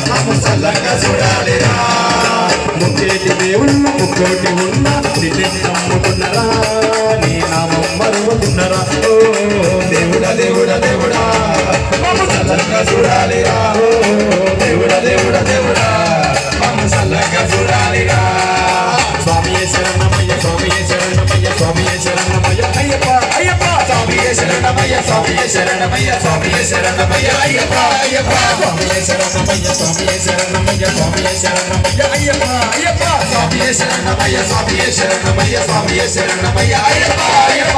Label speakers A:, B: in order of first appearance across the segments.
A: మమ్ము చల్లగా చూడాలిరా ముక్కేటి దేవుళ్ళు ముక్కోటి ఉన్న నిన్ను నమ్ముకున్నరా నీ నామం మరువకున్నరా ఓ దేవుడా దేవుడా దేవుడా మమ్ము చల్లగా చూడాలిరా ఓ దేవుడా దేవుడా దేవుడా మమ్ము చల్లగా చూడాలిరా స్వామియే శరణమయ్య స్వామియే శరణమయ్య స్వామియే శరణమయ్య అయ్యప్ప అయ్యప్ప స్వామియే శరణమయ్య స్వామియే శరణమయ్య స్వామియే శరణమయ్య అయ్యప్ప అయ్యప్ప స్వామియే శరణమయ్య స్వామియే శరణమయ్య స్వామియే శరణమయ్య అయ్యప్ప అయ్యప్ప స్వామియే శరణమయ్య స్వామియే శరణమయ్య స్వామియే శరణమయ్య అయ్యప్ప అయ్యప్ప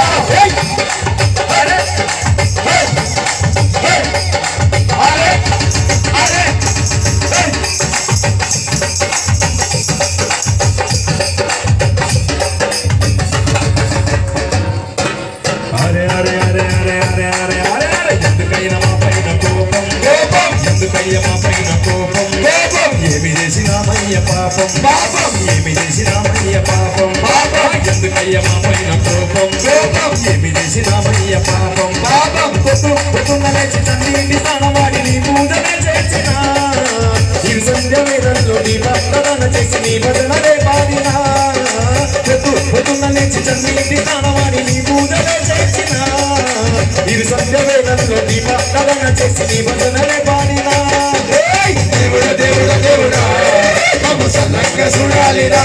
A: అరే అరే అరే ఎందుకయ్యా మా పైన కోపం ఏమి చేసినామయ్య పాపం ఏమి చేసినామయ్య పాపం ఎందుకయ్యా మా పైన కోపం ఏమి చేసినామయ్య పాపం పొద్దున్న లేచి తండ్రి స్థానవాడి నీ పూజనే చేసిన ఈ సంధ్య వేదంలో నీ భక్తదన చేసి నీ భజనలే పాడినా పొద్దున్న లేచి తండ్రి స్థానవాడి నీ పూజనే చేసిన ఈ సంధ్య వేదంలో నీ భక్తదన చేసి నీ భజనలే పాడినా దేవుడా దేవుడా దేవుడా మమ్ము చల్లగా చూడాలిరా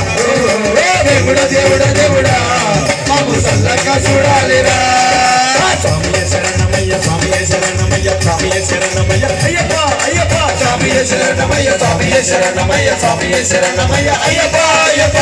A: దేవుడా దేవుడా దేవుడా మమ్ము చల్లగా చూడాలిరా స్వామియే శరణమయ్య స్వామియే శరణమయ్య స్వామియే శరణమయ్య అయ్యప్ప అయ్యప్ప స్వామియే శరణమయ్య స్వామియే శరణమయ్య స్వామియే శరణమయ్య అయ్యప్ప అయ్యప్ప